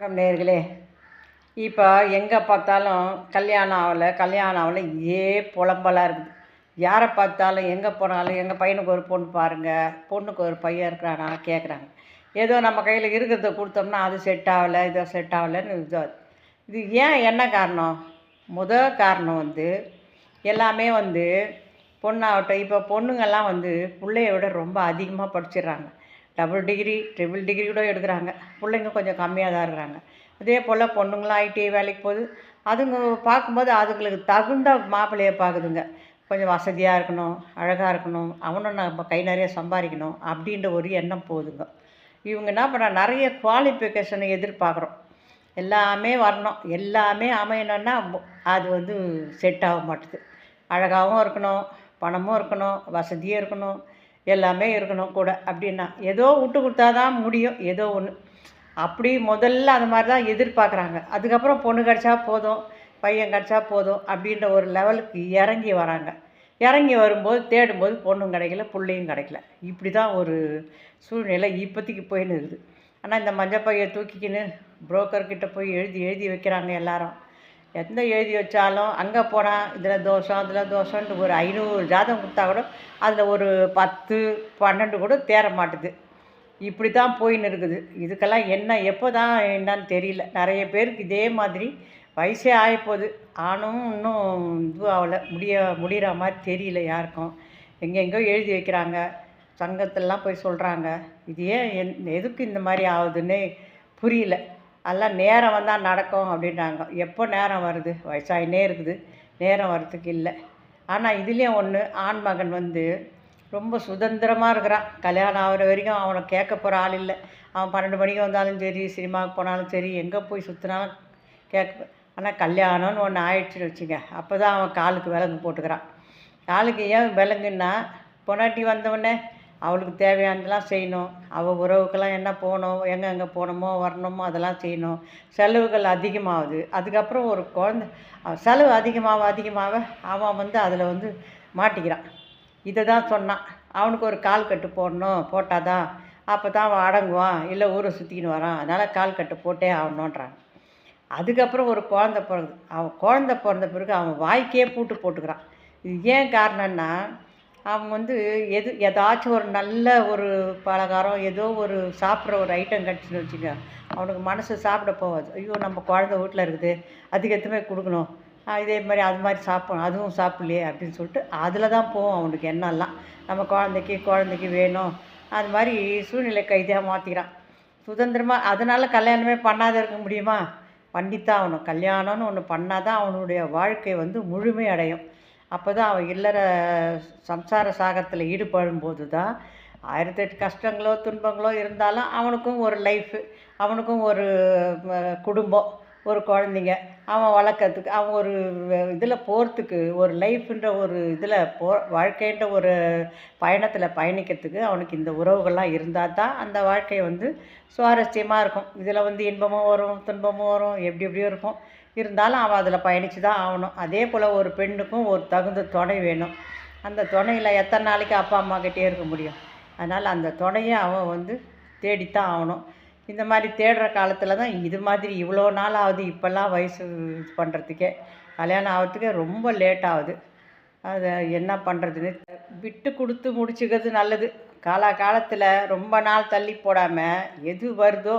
வணக்கம் நேயர்களே. இப்போ எங்கே பார்த்தாலும் கல்யாணம் ஆகலை இதே புலம்பலாக இருக்குது. யாரை பார்த்தாலும் எங்கே போனாலும் எங்கள் பையனுக்கு ஒரு பொண்ணு பாருங்கள், பொண்ணுக்கு ஒரு பையன் இருக்கிறானா கேட்குறாங்க. ஏதோ நம்ம கையில் இருக்கிறத கொடுத்தோம்னா அது செட் ஆகலை, இதோ செட் ஆகலைன்னு இது ஏன் என்ன காரணம்? காரணம் எல்லாமே பொண்ணாகட்டும். இப்போ பொண்ணுங்கள்லாம் பிள்ளைய விட ரொம்ப அதிகமாக படிச்சிடுறாங்க. டபுள் டிகிரி, ட்ரிபிள் டிகிரி கூட எடுக்கிறாங்க. பிள்ளைங்க கொஞ்சம் கம்மியாக தான் இருக்கிறாங்க. அதே போல் பொண்ணுங்களாம் ஐடிஐ வேலைக்கு போகுது. அதுங்க பார்க்கும்போது அதுங்களுக்கு தகுந்த மாப்பிள்ளையை பார்க்குதுங்க. கொஞ்சம் வசதியாக இருக்கணும், அழகாக இருக்கணும், அவனும் நம்ம கை நிறைய சம்பாதிக்கணும் அப்படின்ற ஒரு எண்ணம் போகுதுங்க. இவங்க என்ன பண்ண நிறைய குவாலிஃபிகேஷனை எதிர்பார்க்குறோம். எல்லாமே வரணும், எல்லாமே அமையணுன்னா அது செட் ஆக மாட்டுது. அழகாகவும் இருக்கணும், பணமும் இருக்கணும், வசதியும் இருக்கணும், எல்லாமே இருக்கணும் கூட. அப்படின்னா ஏதோ விட்டு கொடுத்தா தான் முடியும், ஏதோ ஒன்று. அப்படி முதல்ல அந்த மாதிரி தான் எதிர்பார்க்குறாங்க. அதுக்கப்புறம் பொண்ணு கிடச்சா போதும், பையன் கிடச்சா போதும் அப்படின்ற ஒரு லெவலுக்கு இறங்கி வராங்க. இறங்கி வரும்போது தேடும்போது பொண்ணும் கிடைக்கல, பிள்ளையும் கிடைக்கல. இப்படி தான் ஒரு சூழ்நிலை இப்போதைக்கு போயின்னு இருக்குது. ஆனால் இந்த மஞ்சள் பையை தூக்கிக்கின்னு புரோக்கர்கிட்ட போய் எழுதி எழுதி வைக்கிறாங்க எல்லாரும். எந்த எழுதி வச்சாலும் அங்கே போனால் இதில் தோஷம் அதில் தோஷம்ன்ட்டு ஒரு 500 ஜாதகம் கொடுத்தா கூட அதில் ஒரு 10 12 கூட தேர மாட்டுது. இப்படி தான் போயின்னு இருக்குது. இதுக்கெல்லாம் எப்போ தான் என்னன்னு தெரியல. நிறைய பேருக்கு இதே மாதிரி வயசே ஆகிப்போகுது. ஆணும் இன்னும் இது ஆகலை, முடிகிற மாதிரி தெரியல யாருக்கும். எங்கெங்கோ எழுதி வைக்கிறாங்க, சங்கத்திலலாம் போய் சொல்கிறாங்க. இது ஏன் எதுக்கு இந்த மாதிரி ஆகுதுன்னே புரியல. அதெல்லாம் நேரம் வந்தால் நடக்கும் அப்படின்றாங்க. எப்போ நேரம் வருது? வயசாகினே இருக்குது, நேரம் வர்றதுக்கு இல்லை. ஆனால் இதுலேயும் ஒன்று, ஆண் மகன் ரொம்ப சுதந்திரமாக இருக்கிறான். கல்யாணம் ஆகிற வரைக்கும் அவனை கேட்க போகிற ஆள் இல்லை. அவன் 12 மணிக்கு வந்தாலும் சரி, சினிமாவுக்கு போனாலும் சரி, எங்கே போய் சுற்றினாலும் கேட்க. ஆனால் கல்யாணம்னு ஒன்று ஆயிடுச்சுன்னு வச்சுங்க, அப்போ தான் அவன் காலுக்கு விலங்கு போட்டுக்கிறான். காலுக்கு ஏன் விலங்குன்னா, பொண்டாட்டி வந்தவுடனே அவளுக்கு தேவையானதெல்லாம் செய்யணும், அவள் உறவுக்கெல்லாம் என்ன போகணும், எங்கே போகணுமோ வரணுமோ அதெல்லாம் செய்யணும். செலவுகள் அதிகமாகுது. அதுக்கப்புறம் ஒரு குழந்த செலவு அதிகமாக அவன் அதில் மாட்டிக்கிறான். இதை தான் சொன்னான். அவனுக்கு ஒரு கால் கட்டு போடணும், போட்டால் தான் அப்போ தான் அவன் அடங்குவான், இல்லை ஊரை சுற்றிக்கின்னு வரான், அதனால் கால் கட்டு போட்டே ஆகணுன்றாங்க. அதுக்கப்புறம் ஒரு குழந்த பிறகுது. அவன் குழந்த பிறந்த பிறகு அவன் வாய்க்கே பூட்டு போட்டுக்கிறான். இது ஏன் காரணம்னா, அவன் ஏதாச்சும் ஒரு நல்ல ஒரு பலகாரம், ஏதோ ஒரு சாப்பிட்ற ஒரு ஐட்டம் கிடச்சின்னு வச்சுக்க, அவனுக்கு மனசு சாப்பிட போகாது. ஐயோ நம்ம குழந்த வீட்டில் இருக்குது, அதுக்கு எத்தனை கொடுக்கணும், இதே மாதிரி அது மாதிரி சாப்பிடணும், அதுவும் சாப்பிட்லையே அப்படின்னு சொல்லிட்டு அதில் தான் போகும் அவனுக்கு எண்ணெல்லாம். நம்ம குழந்தைக்கு வேணும், அது மாதிரி சூழ்நிலை கைதியாக மாற்றிக்கிறான். சுதந்திரமாக அதனால் கல்யாணமே பண்ணாத இருக்க முடியுமா? பண்ணித்தான் ஆகணும். கல்யாணம்னு ஒன்று பண்ணால் தான் அவனுடைய வாழ்க்கை முழுமை அடையும். அப்போ தான் அவன் இல்லற சம்சார சாகத்தில் ஈடுபடும்போது தான் 1008 கஷ்டங்களோ துன்பங்களோ இருந்தாலும் அவனுக்கும் ஒரு லைஃபு, அவனுக்கும் ஒரு குடும்பம், ஒரு குழந்தைங்க, அவன் வளர்க்கறதுக்கு, அவன் ஒரு இதில் போகிறதுக்கு, ஒரு லைஃப்ன்ற ஒரு இதில் வாழ்க்கைன்ற ஒரு பயணத்தில் பயணிக்கிறதுக்கு அவனுக்கு இந்த உறவுகள்லாம் இருந்தால் தான் அந்த வாழ்க்கை சுவாரஸ்யமாக இருக்கும். இதில் இன்பமும் வரும், துன்பமும் வரும், எப்படி எப்படியும் இருக்கும். இருந்தாலும் அவன் அதில் பயணித்து தான் ஆகணும். அதே போல் ஒரு பெண்ணுக்கும் ஒரு தகுந்த துணை வேணும். அந்த துணையில் எத்தனை நாளைக்கு அப்பா அம்மா கிட்டே இருக்க முடியும்? அதனால் அந்த துணையை அவன் தேடித்தான் ஆகணும். இந்த மாதிரி தேடுற காலத்தில் தான் இது மாதிரி இவ்வளோ நாள் ஆகுது. இப்போல்லாம் வயசு இது பண்ணுறதுக்கே, கல்யாணம் ஆகிறதுக்கே ரொம்ப லேட் ஆகுது. அதை என்ன பண்ணுறதுன்னு விட்டு கொடுத்து முடிச்சுக்கிறது நல்லது. காலத்தில் ரொம்ப நாள் தள்ளி போடாமல் எது வருதோ,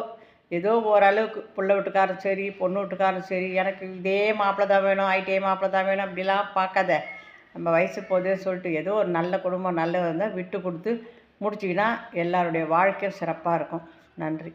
ஏதோ ஓரளவுக்கு புள்ள வீட்டுக்காரும் சரி, பொண்ணு வீட்டுக்காரும் சரி, எனக்கு இதே மாப்பிள்ளை தான் வேணும், ஐடிஐ மாப்பிள்ளை தான் வேணும் அப்படிலாம் பார்க்காத. நம்ம வயசு போகுதுன்னு சொல்லிட்டு ஏதோ ஒரு நல்ல குடும்பம் நல்லது இருந்தால் விட்டு கொடுத்து முடிச்சிக்கினா எல்லாருடைய வாழ்க்கையும் சிறப்பாக இருக்கும். நன்றி.